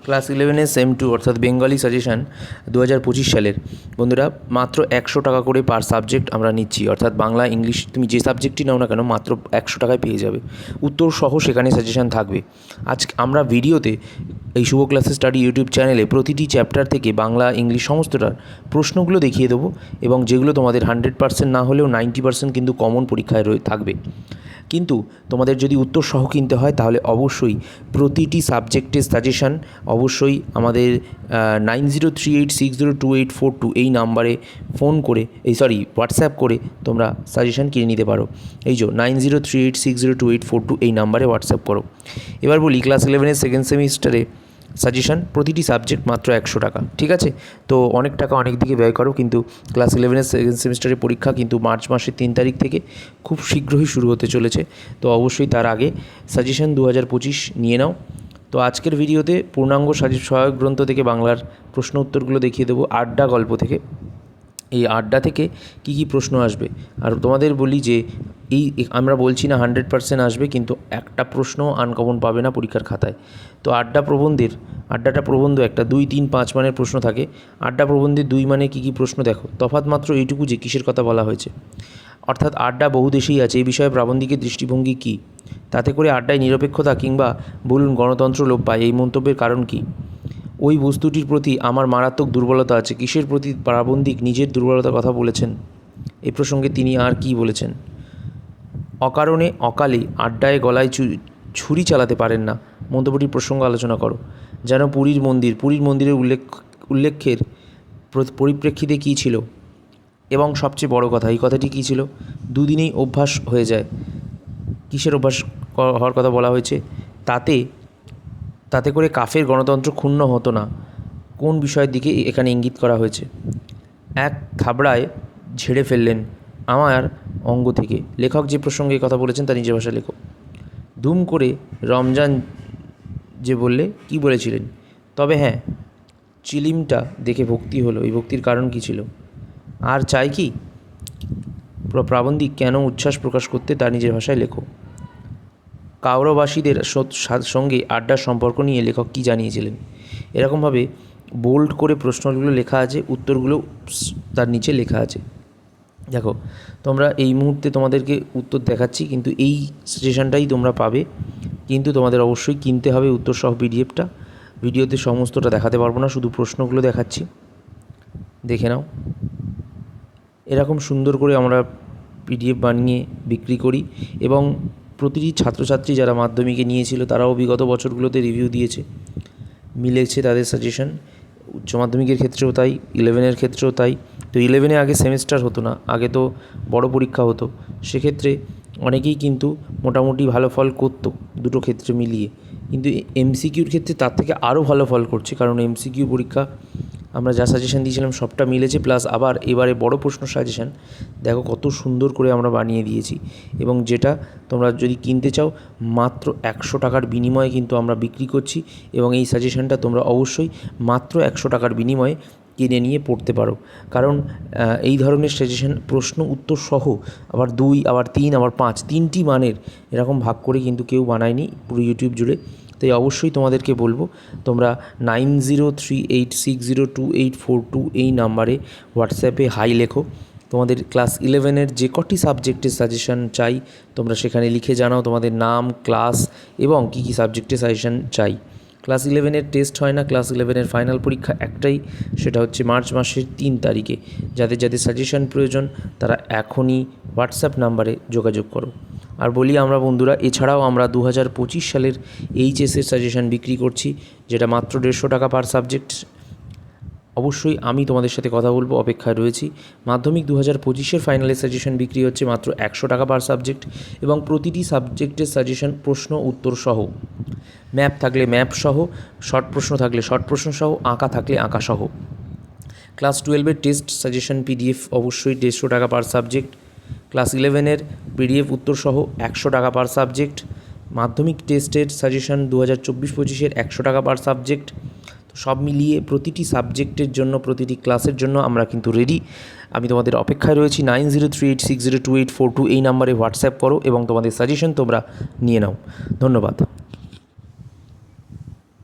Class 11-এর same 2 অর্থাৎ Bengali suggestion 2025 সালের বন্ধুরা মাত্র 100 টাকা করে পার সাবজেক্ট আমরা নিচ্ছি। অর্থাৎ বাংলা ইংলিশ তুমি যে সাবজেক্টই নাও না কেন মাত্র 100 টাকায় পেয়ে যাবে। উত্তর সহ সেখানে সাজেশান থাকবে। আজ আমরা ভিডিওতে এই শুভ ক্লাসেস স্টাডি ইউটিউব চ্যানেলে প্রতিটি চ্যাপ্টার থেকে বাংলা ইংলিশ সমস্তটার প্রশ্নগুলো দেখিয়ে দেবো এবং যেগুলো তোমাদের 100% না হলেও 90% কিন্তু কমন পরীক্ষায় থাকবে। কিন্তু তোমাদের যদি উত্তর সহ কিনতে হয় তাহলে অবশ্যই প্রতিটি সাবজেক্টের সাজেশান অবশ্যই আমাদের 9038602842 এই নাম্বারে ফোন করে হোয়াটসঅ্যাপ করে তোমরা সাজেশান কিনে নিতে পারো। এই যে 9038602842 এই নাম্বারে হোয়াটসঅ্যাপ করো। এবার বলি ক্লাস 11-এর সেকেন্ড সেমিস্টারে সাজেশান প্রতিটি সাবজেক্ট মাত্র 100 টাকা, ঠিক আছে? তো অনেক টাকা অনেক দিকে ব্যয় করো, কিন্তু ক্লাস 11-এর সেকেন্ড সেমিস্টারের পরীক্ষা কিন্তু মার্চ মাসের 3 তারিখ থেকে খুব শীঘ্রই শুরু হতে চলেছে। তো অবশ্যই তার আগে সাজেশান 2025 নিয়ে নাও। তো আজকের ভিডিওতে পূর্ণাঙ্গ সহায়ক গ্রন্থ থেকে বাংলার প্রশ্ন উত্তরগুলো দেখিয়ে দেবো আড্ডা গল্প থেকে। এই আড্ডা থেকে কি কি প্রশ্ন আসবে, আর তোমাদের বলি যে আমরা বলছি না 100% আসবে, কিন্তু একটা প্রশ্ন আনকমন পাবে না পরীক্ষার খাতায়। তো আড্ডাটা প্রবন্ধ একটা 2, 3, 5 মানের প্রশ্ন থাকে। আড্ডা প্রবন্ধের 2 মানে কী কী প্রশ্ন দেখো, তফাৎ মাত্র এইটুকু যে কিসের কথা বলা হয়েছে। অর্থাৎ আড্ডা বহু দেশেই আছে, এই বিষয়ে প্রাবন্ধিকের দৃষ্টিভঙ্গি কী, তাতে করে আড্ডায় নিরপেক্ষতা কিংবা বলুন গণতন্ত্র লোপ পায়, এই মন্তব্যের কারণ কী, ওই বস্তুটির প্রতি আমার মারাত্মক দুর্বলতা আছে, কিসের প্রতি প্রাবন্ধিক নিজের দুর্বলতার কথা বলেছেন, এই প্রসঙ্গে তিনি আর কি বলেছেন। অকারণে অকালে আড্ডায় গলায় ছুরি চালাতে পারেন না, মন্তব্যটির প্রসঙ্গ আলোচনা করো। যেন পুরীর মন্দিরের উল্লেখের পরিপ্রেক্ষিতে কী ছিল, এবং সবচেয়ে বড় কথা এই কথাটি কী ছিল, দুদিনেই অভ্যাস হয়ে যায়। কিসের অভ্যাস হওয়ার কথা বলা হয়েছে, তাতে করে কাফের গণতন্ত্র ক্ষুণ্ণ হতো না, কোন বিষয়ের দিকে এখানে ইঙ্গিত করা হয়েছে। এক থাবড়ায় ঝেড়ে ফেললেন আমার অঙ্গ থেকে, লেখক যে প্রসঙ্গে কথা বলেছেন তা নিজের ভাষায় লেখো। ধুম করে রমজান যে বললে কি বলেছিলেন, তবে হ্যাঁ চিলিমটা দেখে ভক্তি হলো, এই ভক্তির কারণ কী ছিল। আর চাই কি, প্রাবন্ধিক কেন উচ্ছ্বাস প্রকাশ করতে তা নিজের ভাষায় লেখো। কাউরবাসীদের সঙ্গে আড্ডার সম্পর্ক নিয়ে লেখক কী জানিয়েছিলেন। এরকমভাবে বোল্ড করে প্রশ্নগুলো লেখা আছে, উত্তরগুলো তার নিচে লেখা আছে। দেখো তোমরা এই মুহূর্তে তোমাদেরকে উত্তর দেখাচ্ছি, কিন্তু এই সাজেশনটাই তোমরা পাবে, কিন্তু তোমাদের অবশ্যই কিনতে হবে উত্তর সহ পিডিএফটা। ভিডিওতে সমস্তটা দেখাতে পারবো না, শুধু প্রশ্নগুলো দেখাচ্ছি, দেখে নাও। এরকম সুন্দর করে আমরা পিডিএফ বানিয়ে বিক্রি করি, এবং প্রতিটি ছাত্রছাত্রী যারা মাধ্যমিকে নিয়েছিল তারাও বিগত বছরগুলোতে রিভিউ দিয়েছে, মিলেছে তাদের সাজেশন। উচ্চ মাধ্যমিকের ক্ষেত্রেও তাই, 11-এর ক্ষেত্রেও তাই। তো 11-এ আগে সেমিস্টার হতো না, আগে তো বড় পরীক্ষা হতো, সেক্ষেত্রে অনেকেই কিন্তু মোটামুটি ভালো ফল করতো দুটো ক্ষেত্রে মিলিয়ে, কিন্তু এমসিকিউর ক্ষেত্রে তার থেকে আরও ভালো ফল করছে, কারণ এমসিকিউ পরীক্ষা আমরা যা সাজেশান দিয়েছিলাম সবটা মিলেছে, প্লাস আবার এবারে বড় প্রশ্ন সাজেশান দেখো কত সুন্দর করে আমরা বানিয়ে দিয়েছি, এবং যেটা তোমরা যদি কিনতে চাও মাত্র 100 টাকার বিনিময়ে কিন্তু আমরা বিক্রি করছি, এবং এই সাজেশানটা তোমরা অবশ্যই মাত্র 100 টাকার বিনিময়ে কিনে নিয়ে পড়তে পারো। কারণ এই ধরনের সাজেশান প্রশ্ন উত্তর সহ আবার 2, আবার 3, আবার 5 তিনটি মানের এরকম ভাগ করে কিন্তু কেউ বানায়নি পুরো ইউটিউব জুড়ে। তাই অবশ্যই তোমাদেরকে বলবো তোমরা 9038602842 এই নাম্বারে হোয়াটসঅ্যাপে হাই লেখো। তোমাদের ক্লাস 11-এর যে কটি সাবজেক্টের সাজেশান চাই তোমরা সেখানে লিখে জানাও তোমাদের নাম, ক্লাস এবং কী কী সাবজেক্টের সাজেশান চাই। ক্লাস 11-এর টেস্ট হয় না, ক্লাস 11-এর ফাইনাল পরীক্ষা একটাই, সেটা হচ্ছে মার্চ মাসের 3 তারিখে। যাদের যাদের সাজেশান প্রয়োজন তারা এখনই হোয়াটসঅ্যাপ নাম্বারে যোগাযোগ করো। আর বলি আমরা বন্ধুরা, এছাড়াও আমরা 2025 সালের এইচএসের সাজেশান বিক্রি করছি, যেটা মাত্র 150 টাকা পার সাবজেক্ট। অবশ্যই আমি তোমাদের সাথে কথা বলবো, অপেক্ষায় রয়েছি। মাধ্যমিক 2025-এর ফাইনালের সাজেশন বিক্রি হচ্ছে মাত্র 100 টাকা পার সাবজেক্ট, এবং প্রতিটি সাবজেক্টের সাজেশন প্রশ্ন উত্তর সহ, ম্যাপ থাকলে ম্যাপ সহ, শর্ট প্রশ্ন থাকলে শর্ট প্রশ্ন সহ, আঁকা থাকলে আঁকা সহ। ক্লাস 12-এর টেস্ট সাজেশন পিডিএফ অবশ্যই 150 টাকা পার সাবজেক্ট। ক্লাস 11-এর পিডিএফ উত্তর সহ 100 টাকা পার সাবজেক্ট। মাধ্যমিক টেস্টের সাজেশন 2024-25-এর 100 টাকা পার সাবজেক্ট। তো সব মিলিয়ে প্রতিটি সাবজেক্টের জন্য, প্রতিটি ক্লাসের জন্য আমরা কিন্তু রেডি। আমি তোমাদের অপেক্ষায় রয়েছি। 9038602842 এই নাম্বারে হোয়াটসঅ্যাপ করো এবং তোমাদের সাজেশন তোমরা নিয়ে নাও। ধন্যবাদ।